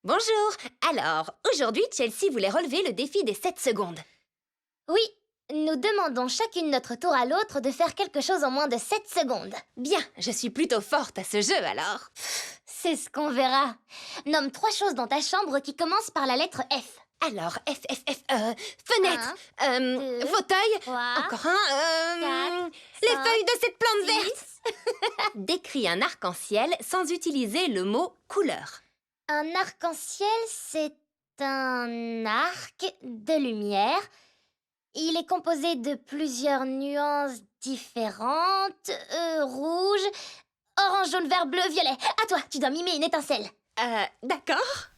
Bonjour. Alors, aujourd'hui, Chelsea voulait relever le défi des 7 secondes. Oui, nous demandons chacune notre tour à l'autre de faire quelque chose en moins de 7 secondes. Bien, je suis plutôt forte à ce jeu alors. C'est ce qu'on verra. Nomme 3 choses dans ta chambre qui commencent par la lettre F. Alors, fenêtre, deux, fauteuil, 3, encore un, quatre, les 5, feuilles de cette plante 6. verte. Décris un arc-en-ciel sans utiliser le mot couleur. Un arc-en-ciel, c'est un arc de lumière. Il est composé de plusieurs nuances différentes. Rouge, orange, jaune, vert, bleu, violet. À toi, tu dois mimer une étincelle. D'accord.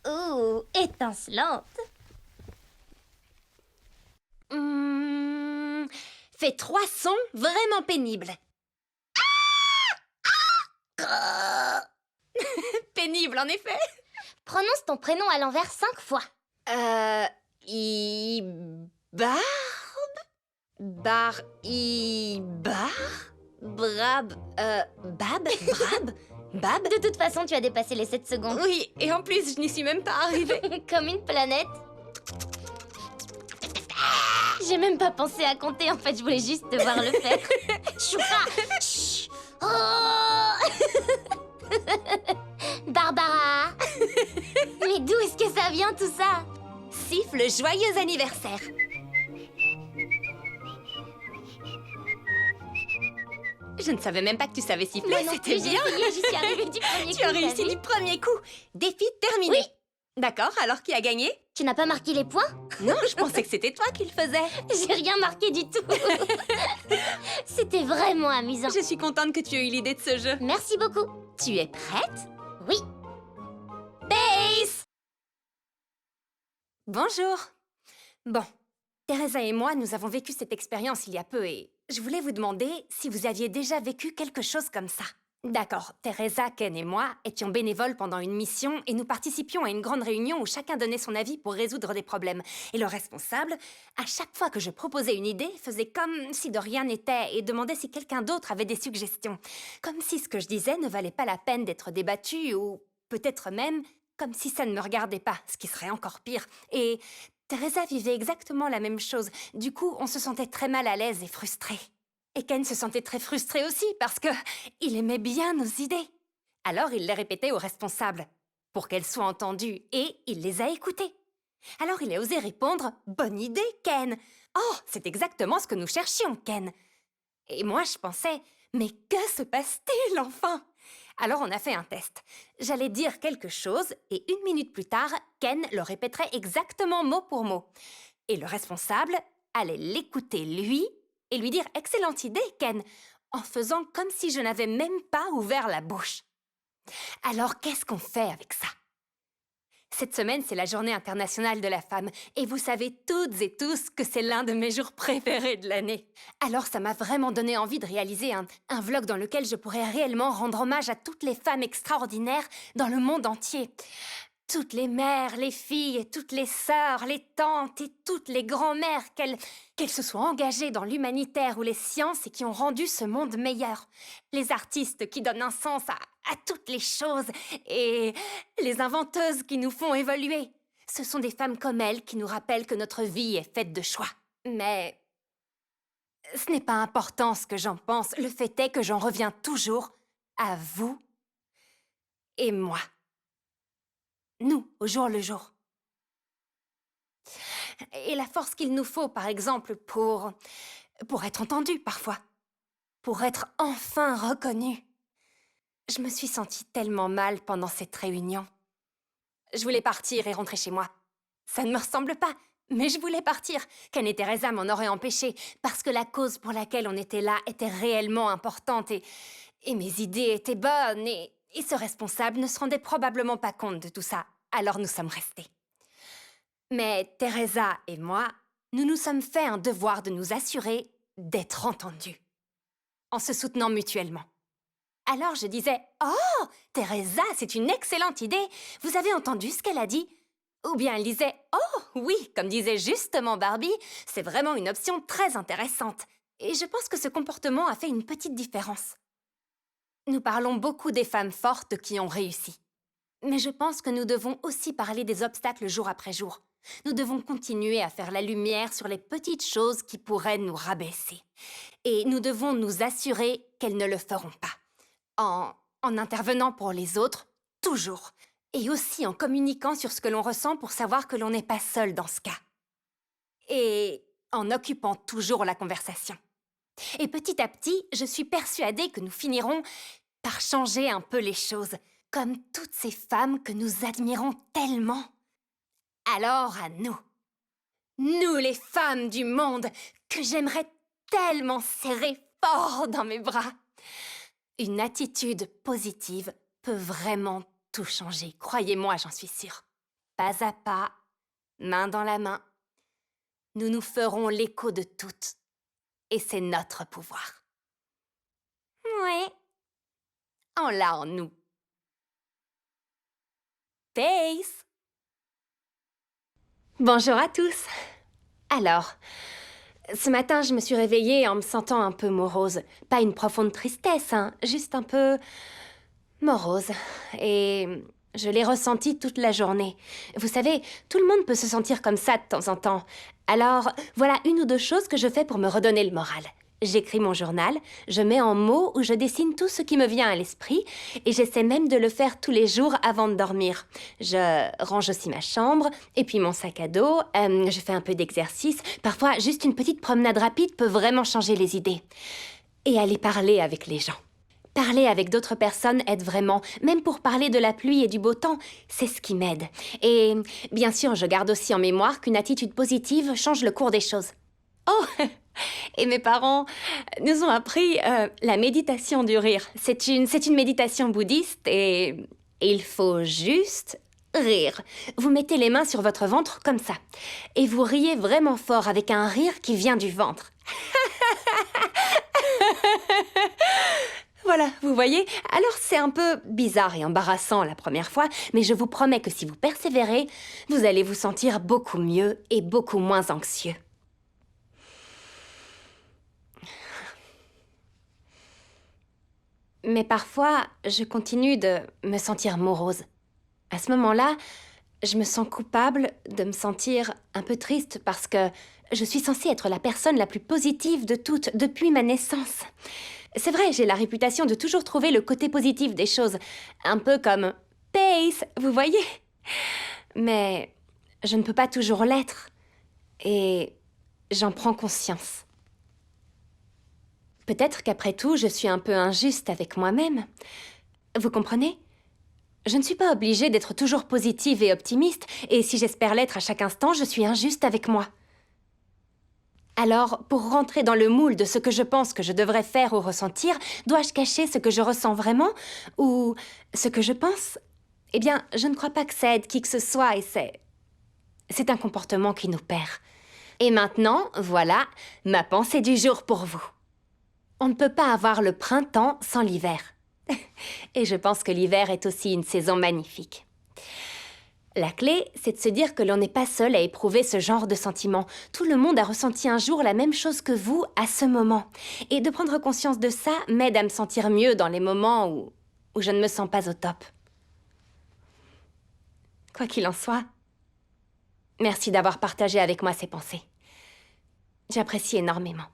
Ouh, étincelante. Fais 3 sons vraiment pénibles. Pénible, en effet. Prononce ton prénom à l'envers 5 fois. Ibarbe, Ibar, Brab, Bab, Brab, Bab. De toute façon, tu as dépassé les 7 secondes. Oui, et en plus, je n'y suis même pas arrivée. Comme une planète. J'ai même pas pensé à compter, en fait, je voulais juste te voir le faire. Choufa. Chut. Oh. Barbara. Mais d'où est-ce que ça vient tout ça? Siffle joyeux anniversaire. Je ne savais même pas que tu savais siffler, Moi non c'était plus, j'ai bien. essayé, j'y suis arrivée du premier coup. Tu as t'as réussi vu? du premier coup. Défi terminé. Oui. D'accord, alors qui a gagné? Tu n'as pas marqué les points? Non, je pensais que c'était toi qui le faisais. J'ai rien marqué du tout. C'était vraiment amusant. Je suis contente que tu aies eu l'idée de ce jeu. Merci beaucoup. Tu es prête? Oui. Pace! Bonjour. Bon, Teresa et moi, nous avons vécu cette expérience il y a peu et je voulais vous demander si vous aviez déjà vécu quelque chose comme ça. D'accord, Teresa, Ken et moi étions bénévoles pendant une mission et nous participions à une grande réunion où chacun donnait son avis pour résoudre des problèmes. Et le responsable, à chaque fois que je proposais une idée, faisait comme si de rien n'était et demandait si quelqu'un d'autre avait des suggestions. Comme si ce que je disais ne valait pas la peine d'être débattu ou peut-être même comme si ça ne me regardait pas, ce qui serait encore pire. Et Teresa vivait exactement la même chose. Du coup, on se sentait très mal à l'aise et frustrés. Et Ken se sentait très frustré aussi parce que il aimait bien nos idées. Alors il les répétait aux responsables pour qu'elles soient entendues et il les a écoutées. Alors il a osé répondre « Bonne idée, Ken !»« Oh, c'est exactement ce que nous cherchions, Ken !» Et moi je pensais « Mais que se passe-t-il enfin ?» Alors on a fait un test. J'allais dire quelque chose et 1 minute plus tard, Ken le répéterait exactement mot pour mot. Et le responsable allait l'écouter lui et lui dire « Excellente idée, Ken !» en faisant comme si je n'avais même pas ouvert la bouche. Alors qu'est-ce qu'on fait avec ça? Cette semaine, c'est la Journée internationale de la femme et vous savez toutes et tous que c'est l'un de mes jours préférés de l'année. Alors ça m'a vraiment donné envie de réaliser un vlog dans lequel je pourrais réellement rendre hommage à toutes les femmes extraordinaires dans le monde entier. Toutes les mères, les filles, toutes les sœurs, les tantes et toutes les grand-mères, qu'elles se soient engagées dans l'humanitaire ou les sciences et qui ont rendu ce monde meilleur. Les artistes qui donnent un sens à toutes les choses et les inventeuses qui nous font évoluer. Ce sont des femmes comme elles qui nous rappellent que notre vie est faite de choix. Mais ce n'est pas important ce que j'en pense. Le fait est que j'en reviens toujours à vous et moi. Nous, au jour le jour. Et la force qu'il nous faut, par exemple, pour être entendus parfois. Pour être enfin reconnus. Je me suis sentie tellement mal pendant cette réunion. Je voulais partir et rentrer chez moi. Ça ne me ressemble pas, mais je voulais partir. Ken et Teresa m'en auraient empêché, parce que la cause pour laquelle on était là était réellement importante et mes idées étaient bonnes et ce responsable ne se rendait probablement pas compte de tout ça. Alors nous sommes restés. Mais Teresa et moi, nous nous sommes fait un devoir de nous assurer d'être entendus, en se soutenant mutuellement. Alors je disais « Oh, Teresa, c'est une excellente idée. Vous avez entendu ce qu'elle a dit ?» Ou bien elle disait « Oh, oui, comme disait justement Barbie, c'est vraiment une option très intéressante. » Et je pense que ce comportement a fait une petite différence. Nous parlons beaucoup des femmes fortes qui ont réussi. Mais je pense que nous devons aussi parler des obstacles jour après jour. Nous devons continuer à faire la lumière sur les petites choses qui pourraient nous rabaisser. Et nous devons nous assurer qu'elles ne le feront pas. En intervenant pour les autres, toujours. Et aussi en communiquant sur ce que l'on ressent pour savoir que l'on n'est pas seul dans ce cas. Et en occupant toujours la conversation. Et petit à petit, je suis persuadée que nous finirons par changer un peu les choses, comme toutes ces femmes que nous admirons tellement. Alors à nous, nous les femmes du monde, que j'aimerais tellement serrer fort dans mes bras. Une attitude positive peut vraiment tout changer, croyez-moi, j'en suis sûre. Pas à pas, main dans la main, nous nous ferons l'écho de toutes. Et c'est notre pouvoir. Oui, on l'a en nous. Pace! Bonjour à tous. Alors, ce matin, je me suis réveillée en me sentant un peu morose. Pas une profonde tristesse, hein, juste un peu morose. Et je l'ai ressenti toute la journée. Vous savez, tout le monde peut se sentir comme ça de temps en temps. Alors, voilà une ou deux choses que je fais pour me redonner le moral. J'écris mon journal, je mets en mots ou je dessine tout ce qui me vient à l'esprit et j'essaie même de le faire tous les jours avant de dormir. Je range aussi ma chambre et puis mon sac à dos, je fais un peu d'exercice. Parfois, juste une petite promenade rapide peut vraiment changer les idées. Et aller parler avec les gens. Parler avec d'autres personnes aide vraiment, même pour parler de la pluie et du beau temps, c'est ce qui m'aide. Et bien sûr, je garde aussi en mémoire qu'une attitude positive change le cours des choses. Oh! Et mes parents nous ont appris la méditation du rire. C'est une méditation bouddhiste et il faut juste rire. Vous mettez les mains sur votre ventre comme ça. Et vous riez vraiment fort avec un rire qui vient du ventre. Voilà, vous voyez? Alors c'est un peu bizarre et embarrassant la première fois, mais je vous promets que si vous persévérez, vous allez vous sentir beaucoup mieux et beaucoup moins anxieux. Mais parfois, je continue de me sentir morose. À ce moment-là, je me sens coupable de me sentir un peu triste parce que je suis censée être la personne la plus positive de toutes depuis ma naissance. C'est vrai, j'ai la réputation de toujours trouver le côté positif des choses. Un peu comme Pace, vous voyez? Mais je ne peux pas toujours l'être. Et j'en prends conscience. Peut-être qu'après tout, je suis un peu injuste avec moi-même. Vous comprenez? Je ne suis pas obligée d'être toujours positive et optimiste, et si j'espère l'être à chaque instant, je suis injuste avec moi. Alors, pour rentrer dans le moule de ce que je pense que je devrais faire ou ressentir, dois-je cacher ce que je ressens vraiment ou ce que je pense? Eh bien, je ne crois pas que ça aide qui que ce soit et c'est un comportement qui nous perd. Et maintenant, voilà ma pensée du jour pour vous. On ne peut pas avoir le printemps sans l'hiver. Et je pense que l'hiver est aussi une saison magnifique. La clé, c'est de se dire que l'on n'est pas seul à éprouver ce genre de sentiment. Tout le monde a ressenti un jour la même chose que vous à ce moment. Et de prendre conscience de ça m'aide à me sentir mieux dans les moments où je ne me sens pas au top. Quoi qu'il en soit, merci d'avoir partagé avec moi ces pensées. J'apprécie énormément.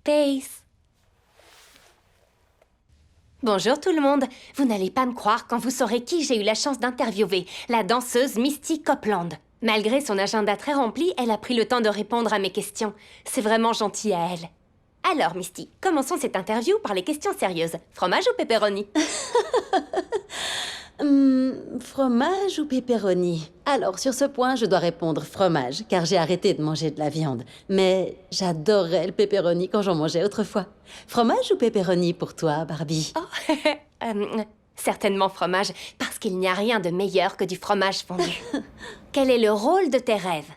Pace. Bonjour tout le monde. Vous n'allez pas me croire quand vous saurez qui j'ai eu la chance d'interviewer, la danseuse Misty Copeland. Malgré son agenda très rempli, elle a pris le temps de répondre à mes questions. C'est vraiment gentil à elle. Alors Misty, commençons cette interview par les questions sérieuses. Fromage ou pepperoni? Fromage ou pepperoni? Alors, sur ce point, je dois répondre fromage, car j'ai arrêté de manger de la viande. Mais j'adorais le pepperoni quand j'en mangeais autrefois. Fromage ou pepperoni pour toi, Barbie? Oh, certainement fromage, parce qu'il n'y a rien de meilleur que du fromage fondu. Quel est le rôle de tes rêves?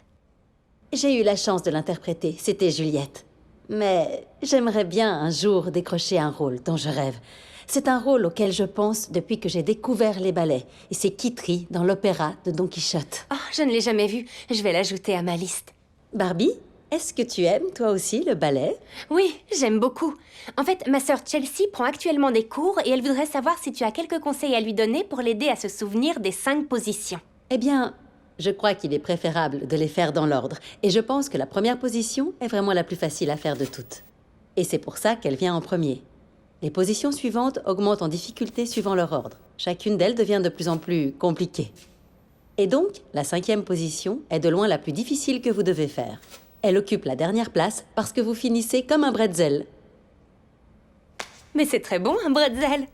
J'ai eu la chance de l'interpréter, c'était Juliette. Mais j'aimerais bien un jour décrocher un rôle dont je rêve. C'est un rôle auquel je pense depuis que j'ai découvert les ballets. Et c'est Kitri dans l'opéra de Don Quichotte. Oh, je ne l'ai jamais vu. Je vais l'ajouter à ma liste. Barbie, Est-ce que tu aimes, toi aussi, le ballet? Oui, j'aime beaucoup. En fait, ma sœur Chelsea prend actuellement des cours et elle voudrait savoir si tu as quelques conseils à lui donner pour l'aider à se souvenir des 5 positions. Eh bien, je crois qu'il est préférable de les faire dans l'ordre. Et je pense que la première position est vraiment la plus facile à faire de toutes. Et c'est pour ça qu'elle vient en premier. Les positions suivantes augmentent en difficulté suivant leur ordre. Chacune d'elles devient de plus en plus compliquée. Et donc, la 5e position est de loin la plus difficile que vous devez faire. Elle occupe la dernière place parce que vous finissez comme un bretzel. Mais c'est très bon, un bretzel.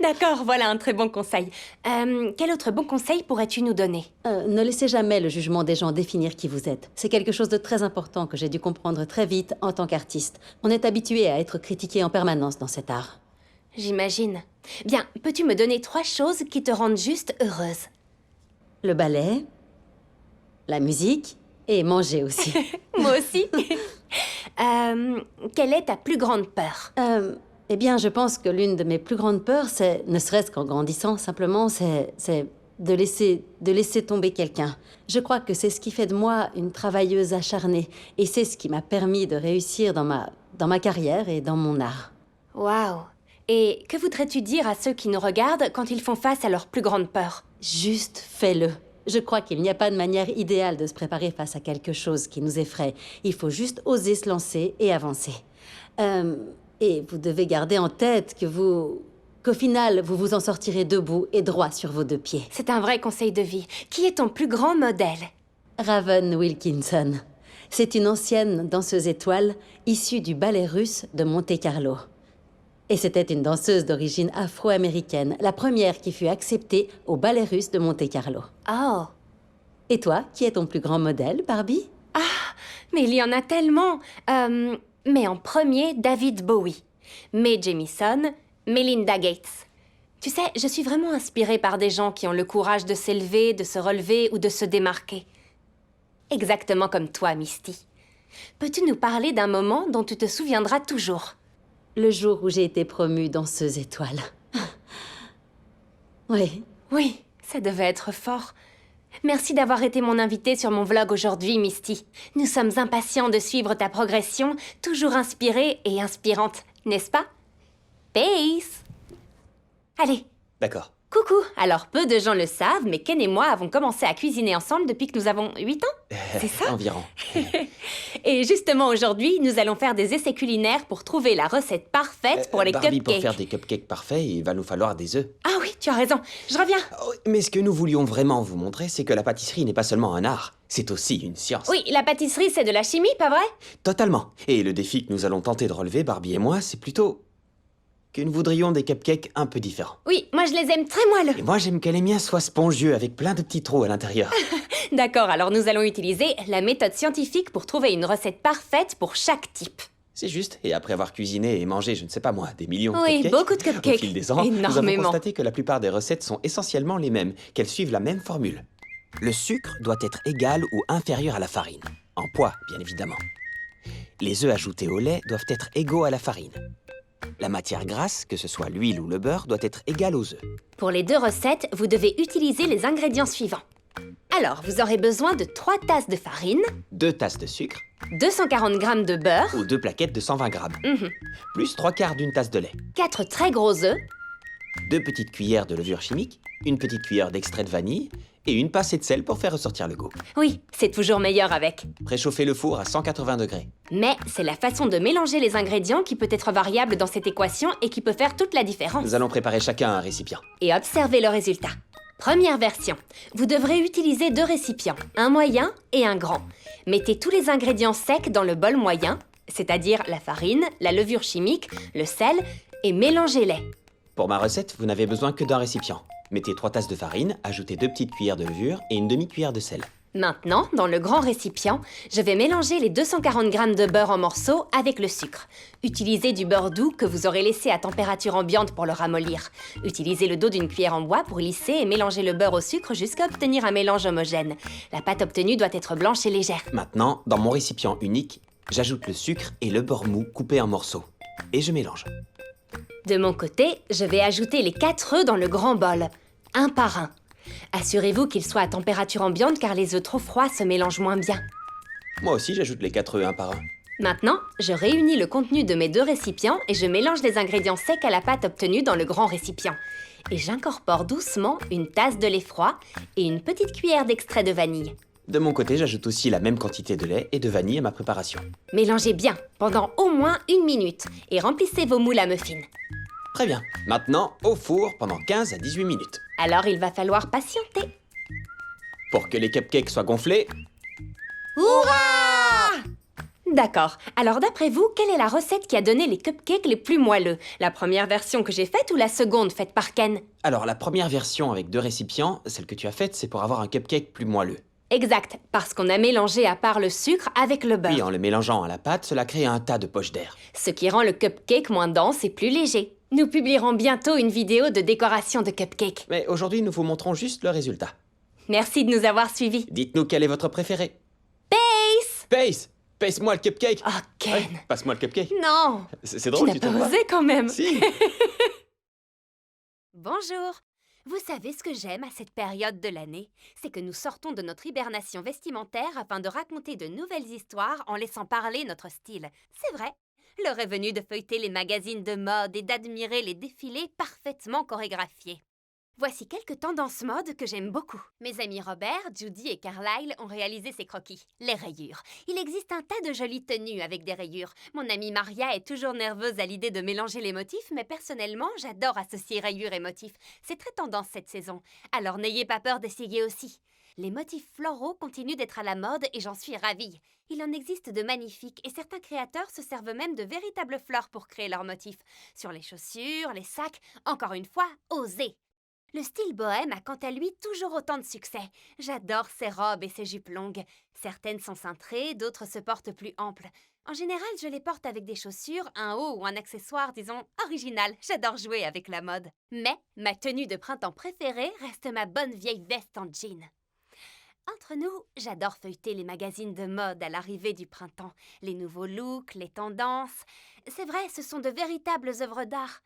D'accord, voilà un très bon conseil. Quel autre bon conseil pourrais-tu nous donner? Ne laissez jamais le jugement des gens définir qui vous êtes. C'est quelque chose de très important que j'ai dû comprendre très vite en tant qu'artiste. On est habitué à être critiqué en permanence dans cet art. J'imagine. Bien, peux-tu me donner 3 choses qui te rendent juste heureuse? Le ballet, la musique et manger aussi. Moi aussi. Quelle est ta plus grande peur? Eh bien, je pense que l'une de mes plus grandes peurs, c'est, ne serait-ce qu'en grandissant, simplement, c'est de laisser tomber quelqu'un. Je crois que c'est ce qui fait de moi une travailleuse acharnée. Et c'est ce qui m'a permis de réussir dans ma carrière et dans mon art. Waouh. Et que voudrais-tu dire à ceux qui nous regardent quand ils font face à leur plus grande peur? Juste fais-le. Je crois qu'il n'y a pas de manière idéale de se préparer face à quelque chose qui nous effraie. Il faut juste oser se lancer et avancer. Et vous devez garder en tête qu'au final, vous vous en sortirez debout et droit sur vos 2 pieds. C'est un vrai conseil de vie. Qui est ton plus grand modèle? Raven Wilkinson. C'est une ancienne danseuse étoile issue du ballet russe de Monte-Carlo. Et c'était une danseuse d'origine afro-américaine, la première qui fut acceptée au ballet russe de Monte-Carlo. Oh. Et toi, qui est ton plus grand modèle, Barbie? Mais il y en a tellement. Mais en premier, David Bowie. Mae Jemison, Melinda Gates. Tu sais, je suis vraiment inspirée par des gens qui ont le courage de s'élever, de se relever ou de se démarquer. Exactement comme toi, Misty. Peux-tu nous parler d'un moment dont tu te souviendras toujours? Le jour où j'ai été promue danseuse étoile. Oui. Oui, ça devait être fort. Merci d'avoir été mon invitée sur mon vlog aujourd'hui, Misty. Nous sommes impatients de suivre ta progression, toujours inspirée et inspirante, n'est-ce pas? Peace! Allez, D'accord. coucou! Alors, peu de gens le savent, mais Ken et moi avons commencé à cuisiner ensemble depuis que nous avons 8 ans. C'est ça? Environ. Et justement, aujourd'hui, nous allons faire des essais culinaires pour trouver la recette parfaite pour les Barbie, cupcakes. pour faire des cupcakes parfaits, il va nous falloir des œufs. Ah oui, tu as raison. Je reviens. Oh, mais ce que nous voulions vraiment vous montrer, c'est que la pâtisserie n'est pas seulement un art, c'est aussi une science. Oui, la pâtisserie, c'est de la chimie, pas vrai? Totalement. Et le défi que nous allons tenter de relever, Barbie et moi, c'est plutôt que nous voudrions des cupcakes un peu différents. Oui, moi je les aime très moelleux. Et moi, j'aime que les miens soient spongieux, avec plein de petits trous à l'intérieur. D'accord, alors nous allons utiliser la méthode scientifique pour trouver une recette parfaite pour chaque type. C'est juste. Et après avoir cuisiné et mangé, je ne sais pas moi, des millions de Oui, cupcakes, beaucoup de cupcakes. au fil des ans, nous avons Énormément. constaté que la plupart des recettes sont essentiellement les mêmes, qu'elles suivent la même formule. Le sucre doit être égal ou inférieur à la farine. En poids, bien évidemment. Les œufs ajoutés au lait doivent être égaux à la farine. La matière grasse, que ce soit l'huile ou le beurre, doit être égale aux œufs. Pour les 2 recettes, vous devez utiliser les ingrédients suivants. Alors, vous aurez besoin de 3 tasses de farine, 2 tasses de sucre 240 g de beurre, ou 2 plaquettes de 120 grammes, plus 3/4 d'une tasse de lait, 4 très gros œufs, 2 petites cuillères de levure chimique, une petite cuillère d'extrait de vanille et une pincée de sel pour faire ressortir le goût. Oui, c'est toujours meilleur avec. Préchauffez le four à 180 degrés. Mais c'est la façon de mélanger les ingrédients qui peut être variable dans cette équation et qui peut faire toute la différence. Nous allons préparer chacun un récipient. Et observez le résultat. Première version. Vous devrez utiliser 2 récipients, un moyen et un grand. Mettez tous les ingrédients secs dans le bol moyen, c'est-à-dire la farine, la levure chimique, le sel, et mélangez-les. Pour ma recette, vous n'avez besoin que d'un récipient. Mettez 3 tasses de farine, ajoutez 2 petites cuillères de levure et une demi-cuillère de sel. Maintenant, dans le grand récipient, je vais mélanger les 240 g de beurre en morceaux avec le sucre. Utilisez du beurre doux que vous aurez laissé à température ambiante pour le ramollir. Utilisez le dos d'une cuillère en bois pour lisser et mélanger le beurre au sucre jusqu'à obtenir un mélange homogène. La pâte obtenue doit être blanche et légère. Maintenant, dans mon récipient unique, j'ajoute le sucre et le beurre mou coupé en morceaux. Et je mélange. De mon côté, je vais ajouter les 4 œufs dans le grand bol, un par un. Assurez-vous qu'ils soient à température ambiante car les œufs trop froids se mélangent moins bien. Moi aussi, j'ajoute les 4 œufs un par un. Maintenant, je réunis le contenu de mes 2 récipients et je mélange les ingrédients secs à la pâte obtenue dans le grand récipient. Et j'incorpore doucement une tasse de lait froid et une petite cuillère d'extrait de vanille. De mon côté, j'ajoute aussi la même quantité de lait et de vanille à ma préparation. Mélangez bien pendant au moins 1 minute et remplissez vos moules à muffins. Très bien. Maintenant, au four pendant 15 à 18 minutes. Alors il va falloir patienter. Pour que les cupcakes soient gonflés, Hurrah! D'accord. Alors d'après vous, quelle est la recette qui a donné les cupcakes les plus moelleux? La première version que j'ai faite ou la seconde faite par Ken? alors la première version avec 2 récipients, celle que tu as faite, c'est pour avoir un cupcake plus moelleux. Exact, parce qu'on a mélangé à part le sucre avec le beurre. Puis en le mélangeant à la pâte, cela crée un tas de poches d'air. Ce qui rend le cupcake moins dense et plus léger. Nous publierons bientôt une vidéo de décoration de cupcakes. Mais aujourd'hui, nous vous montrons juste le résultat. Merci de nous avoir suivis. Dites-nous quel est votre préféré. Pace! Pace! Pace-moi le cupcake! Oh, Ken! Ouais, passe-moi le cupcake. Non! C'est Tu drôle, n'as tu pas trouves pas? osé quand même. Si! Bonjour! Vous savez ce que j'aime à cette période de l'année? C'est que nous sortons de notre hibernation vestimentaire afin de raconter de nouvelles histoires en laissant parler notre style. C'est vrai, l'heure est venue de feuilleter les magazines de mode et d'admirer les défilés parfaitement chorégraphiés. Voici quelques tendances mode que j'aime beaucoup. Mes amis Robert, Judy et Carlyle ont réalisé ces croquis. Les rayures. Il existe un tas de jolies tenues avec des rayures. Mon amie Maria est toujours nerveuse à l'idée de mélanger les motifs, mais personnellement, j'adore associer rayures et motifs. C'est très tendance cette saison. Alors n'ayez pas peur d'essayer aussi. Les motifs floraux continuent d'être à la mode et j'en suis ravie. Il en existe de magnifiques et certains créateurs se servent même de véritables fleurs pour créer leurs motifs. Sur les chaussures, les sacs, encore une fois, osez! Le style bohème a quant à lui toujours autant de succès. J'adore ces robes et ces jupes longues. Certaines sont cintrées, d'autres se portent plus amples. En général, je les porte avec des chaussures, un haut ou un accessoire, disons, original. J'adore jouer avec la mode. Mais ma tenue de printemps préférée reste ma bonne vieille veste en jean. Entre nous, j'adore feuilleter les magazines de mode à l'arrivée du printemps. Les nouveaux looks, les tendances. C'est vrai, ce sont de véritables œuvres d'art.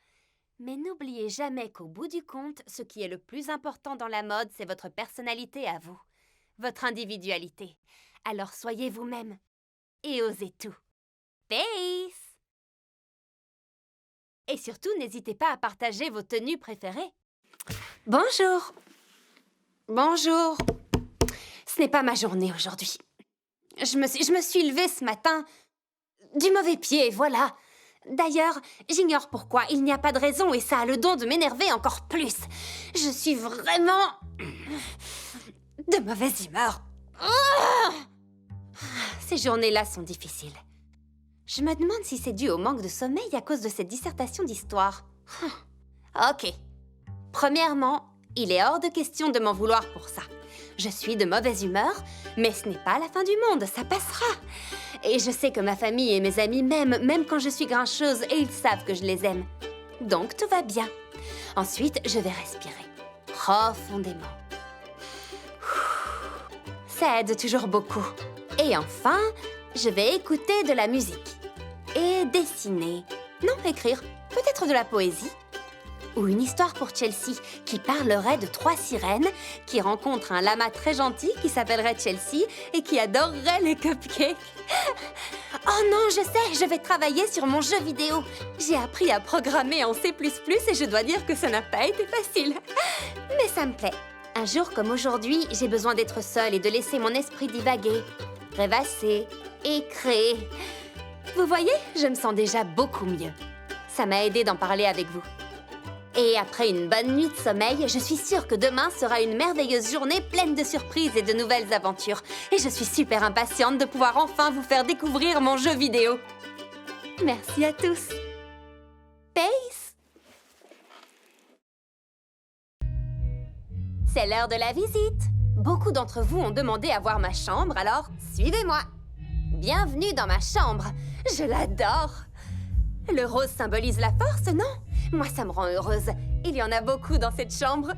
Mais n'oubliez jamais qu'au bout du compte, ce qui est le plus important dans la mode, c'est votre personnalité à vous, votre individualité. Alors soyez vous-même et osez tout. Peace! Et surtout, n'hésitez pas à partager vos tenues préférées. Bonjour! Bonjour! Ce n'est pas ma journée aujourd'hui. Je me suis levée ce matin du mauvais pied, voilà. D'ailleurs, j'ignore pourquoi, il n'y a pas de raison et ça a le don de m'énerver encore plus. Je suis vraiment de mauvaise humeur. Ces journées-là sont difficiles. Je me demande si c'est dû au manque de sommeil à cause de cette dissertation d'histoire. Ok. Premièrement, il est hors de question de m'en vouloir pour ça. Je suis de mauvaise humeur, mais ce n'est pas la fin du monde, ça passera. Et je sais que ma famille et mes amis m'aiment, même quand je suis grincheuse, et ils savent que je les aime. Donc tout va bien. Ensuite, je vais respirer profondément. Ça aide toujours beaucoup. Et enfin, je vais écouter de la musique. Et dessiner. Non, écrire. Peut-être de la poésie. Ou une histoire pour Chelsea qui parlerait de 3 sirènes qui rencontrent un lama très gentil qui s'appellerait Chelsea et qui adorerait les cupcakes. Oh non, je sais, je vais travailler sur mon jeu vidéo. J'ai appris à programmer en C++ et je dois dire que ça n'a pas été facile. Mais ça me plaît. Un jour comme aujourd'hui, j'ai besoin d'être seule et de laisser mon esprit divaguer, rêvasser et créer. Vous voyez, je me sens déjà beaucoup mieux. Ça m'a aidé d'en parler avec vous. Et après une bonne nuit de sommeil, je suis sûre que demain sera une merveilleuse journée pleine de surprises et de nouvelles aventures. Et je suis super impatiente de pouvoir enfin vous faire découvrir mon jeu vidéo. Merci à tous. Peace! C'est l'heure de la visite. Beaucoup d'entre vous ont demandé à voir ma chambre, alors suivez-moi. Bienvenue dans ma chambre. Je l'adore. Le rose symbolise la force, non? Moi, ça me rend heureuse. Il y en a beaucoup dans cette chambre.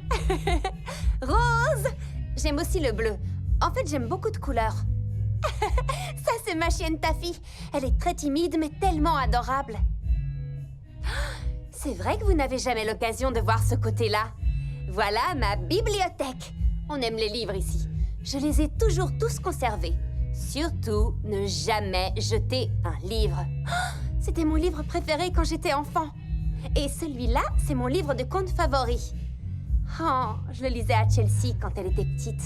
Rose! J'aime aussi le bleu. En fait, j'aime beaucoup de couleurs. Ça, c'est ma chienne Taffy. Elle est très timide, mais tellement adorable. C'est vrai que vous n'avez jamais l'occasion de voir ce côté-là. Voilà ma bibliothèque. On aime les livres ici. Je les ai toujours tous conservés. Surtout, ne jamais jeter un livre. Oh, c'était mon livre préféré quand j'étais enfant. Et celui-là, c'est mon livre de contes favori. Oh, je le lisais à Chelsea quand elle était petite.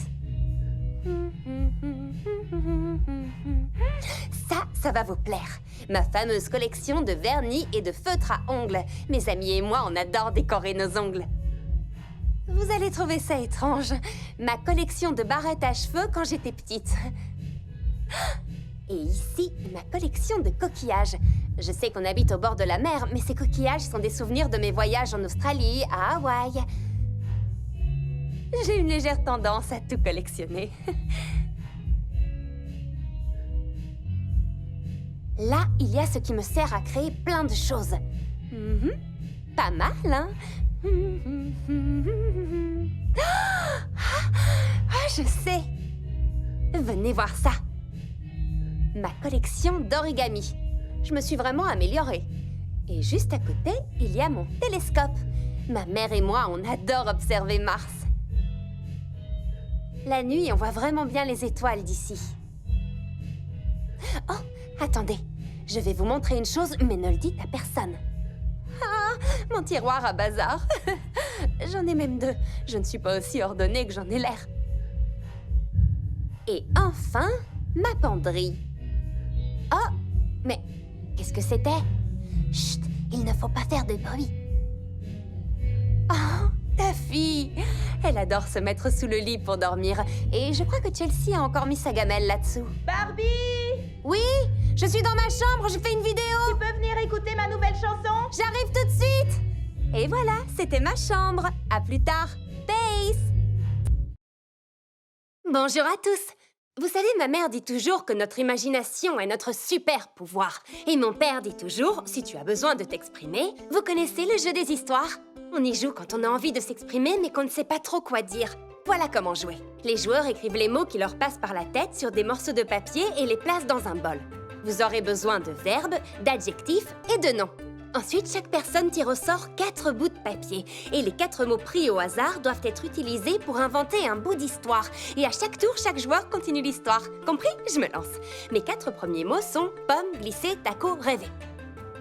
Ça va vous plaire. Ma fameuse collection de vernis et de feutres à ongles. Mes amis et moi, on adore décorer nos ongles. Vous allez trouver ça étrange. Ma collection de barrettes à cheveux quand j'étais petite. Et ici, ma collection de coquillages. Je sais qu'on habite au bord de la mer, mais ces coquillages sont des souvenirs de mes voyages en Australie, à Hawaï. J'ai une légère tendance à tout collectionner. Là, il y a ce qui me sert à créer plein de choses. Pas mal, hein? Ah, je sais. Venez voir ça. Ma collection d'origami. Je me suis vraiment améliorée. Et juste à côté, il y a mon télescope. Ma mère et moi, on adore observer Mars. La nuit, on voit vraiment bien les étoiles d'ici. Oh, attendez. Je vais vous montrer une chose, mais ne le dites à personne. Ah, mon tiroir à bazar. J'en ai même 2. Je ne suis pas aussi ordonnée que j'en ai l'air. Et enfin, ma penderie. Oh, mais qu'est-ce que c'était? Chut, il ne faut pas faire de bruit. Oh, ta fille. Elle adore se mettre sous le lit pour dormir. Et je crois que Chelsea a encore mis sa gamelle là-dessous. Barbie! Oui, je suis dans ma chambre, je fais une vidéo. Tu peux venir écouter ma nouvelle chanson? J'arrive tout de suite. Et voilà, c'était ma chambre. À plus tard. Peace. Bonjour à tous. Vous savez, ma mère dit toujours que notre imagination est notre super pouvoir. Et mon père dit toujours, si tu as besoin de t'exprimer, vous connaissez le jeu des histoires? On y joue quand on a envie de s'exprimer mais qu'on ne sait pas trop quoi dire. Voilà comment jouer. Les joueurs écrivent les mots qui leur passent par la tête sur des morceaux de papier et les placent dans un bol. Vous aurez besoin de verbes, d'adjectifs et de noms. Ensuite, chaque personne tire au sort 4 bouts de papier. Et les 4 mots pris au hasard doivent être utilisés pour inventer un bout d'histoire. Et à chaque tour, chaque joueur continue l'histoire. Compris? Je me lance. Mes 4 premiers mots sont pomme, glisser, taco, rêver.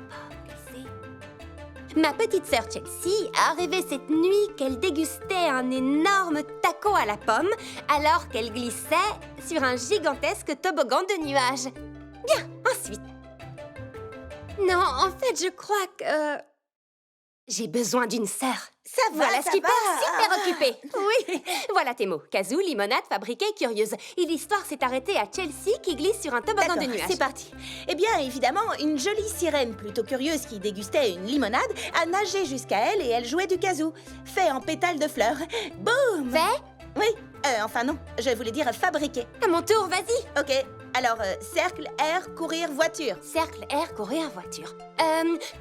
Pomme, glisser. Ma petite sœur Chelsea a rêvé cette nuit qu'elle dégustait un énorme taco à la pomme alors qu'elle glissait sur un gigantesque toboggan de nuages. Bien, ensuite. Non, en fait, je crois que... j'ai besoin d'une sœur. Ça va, Voilà ça ce qui va. part super occupé. Oui, voilà tes mots. Kazoo, limonade, fabriquée, curieuse. Et l'histoire s'est arrêtée à Chelsea qui glisse sur un toboggan de D'accord, nuages. c'est parti. Eh bien, évidemment, une jolie sirène plutôt curieuse qui dégustait une limonade a nagé jusqu'à elle et elle jouait du kazoo, fait en pétales de fleurs. Boum! Fait? Oui, enfin non, je voulais dire fabriqué. À mon tour, vas-y. Ok, alors cercle, air, courir, voiture. Cercle, air, courir, voiture.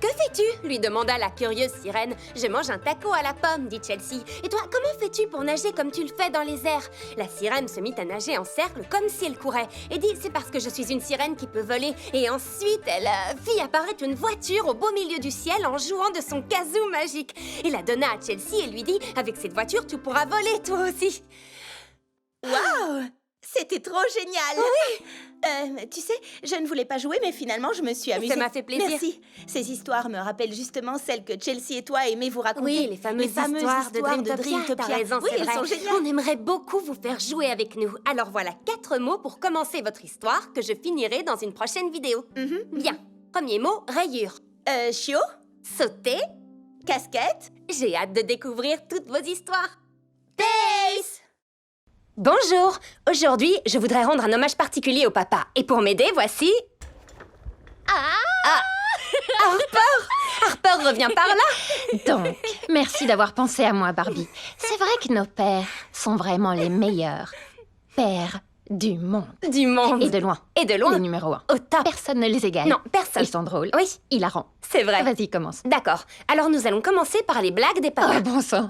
Que fais-tu? Lui demanda la curieuse sirène. Je mange un taco à la pomme, dit Chelsea. Et toi, comment fais-tu pour nager comme tu le fais dans les airs? La sirène se mit à nager en cercle comme si elle courait. Et dit, c'est parce que je suis une sirène qui peut voler. Et ensuite, elle fit apparaître une voiture au beau milieu du ciel en jouant de son kazoo magique. Et la donna à Chelsea et lui dit, avec cette voiture, tu pourras voler toi aussi. Waouh! C'était trop génial! Oui! Tu sais, je ne voulais pas jouer, mais finalement, je me suis amusée. Ça m'a fait plaisir. Merci. Ces histoires me rappellent justement celles que Chelsea et toi aimez vous raconter. Oui, les fameuses histoires de Dreamtopia. T'as raison, Oui, c'est elles vrai. sont géniales. On aimerait beaucoup vous faire jouer avec nous. Alors voilà 4 mots pour commencer votre histoire que je finirai dans une prochaine vidéo. Bien. Premier mot, rayure. Chiot, Sauter. casquette, J'ai hâte de découvrir toutes vos histoires. Peace! Bonjour! Aujourd'hui, je voudrais rendre un hommage particulier au papa. Et pour m'aider, voici... Harper revient par là! Donc, merci d'avoir pensé à moi, Barbie. C'est vrai que nos pères sont vraiment les meilleurs pères du monde. Du monde. Et de loin. Et de loin. Les numéros 1. Au top. Personne ne les égale. Non, personne. Ils sont drôles. Oui, Hilarants. c'est vrai. Vas-y, commence. D'accord. Alors nous allons commencer par les blagues des papas. Oh, bon sang.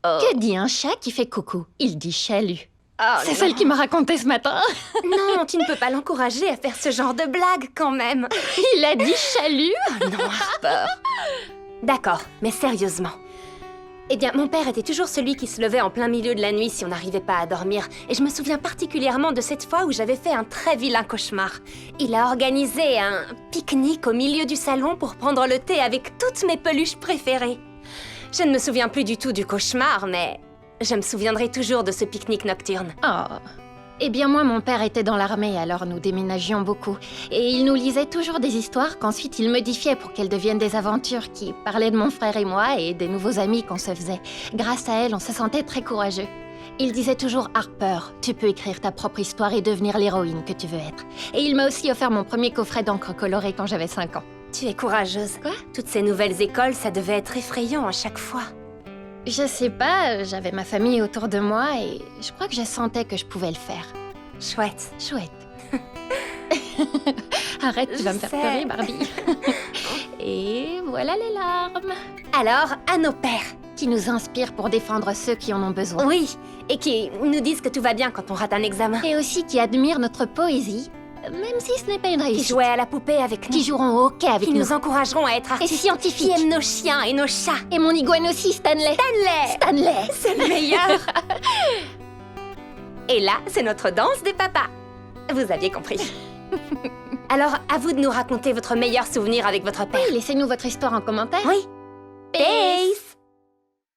Oh. Que dit un chat qui fait coucou? Il dit chalut. Oh, C'est non. celle qui m'a raconté ce matin. Non, tu ne peux pas l'encourager à faire ce genre de blague quand même. Il a dit chalut. Non, Harper. D'accord, mais sérieusement. Eh bien, mon père était toujours celui qui se levait en plein milieu de la nuit si on n'arrivait pas à dormir. Et je me souviens particulièrement de cette fois où j'avais fait un très vilain cauchemar. Il a organisé un pique-nique au milieu du salon pour prendre le thé avec toutes mes peluches préférées. Je ne me souviens plus du tout du cauchemar, mais je me souviendrai toujours de ce pique-nique nocturne. Oh. Eh bien, moi, mon père était dans l'armée, alors nous déménagions beaucoup. Et il nous lisait toujours des histoires qu'ensuite il modifiait pour qu'elles deviennent des aventures qui parlaient de mon frère et moi et des nouveaux amis qu'on se faisait. Grâce à elle, on se sentait très courageux. Il disait toujours « Harper, tu peux écrire ta propre histoire et devenir l'héroïne que tu veux être. » Et il m'a aussi offert mon premier coffret d'encre colorée quand j'avais 5 ans. Tu es courageuse. Quoi? Toutes ces nouvelles écoles, ça devait être effrayant à chaque fois. Je sais pas, j'avais ma famille autour de moi et je crois que je sentais que je pouvais le faire. Chouette. Chouette. Arrête, tu vas me faire sais. pleurer, Barbie. Et voilà les larmes Alors, à nos pères. qui nous inspirent pour défendre ceux qui en ont besoin. Oui, et qui nous disent que tout va bien quand on rate un examen. Et aussi qui admirent notre poésie, même si ce n'est pas une Qui réussite. jouaient à la poupée avec nous. Qui joueront au hockey avec Qui nous. nous encourageront à être Et artistes. scientifiques. Qui aiment nos chiens et nos chats. Et mon iguane aussi, Stanley. Stanley, Stanley. c'est le meilleur. Et là, c'est notre danse des papas. Vous aviez compris. Alors, à vous de nous raconter votre meilleur souvenir avec votre père. Laissez-nous votre histoire en commentaire. Oui. Peace.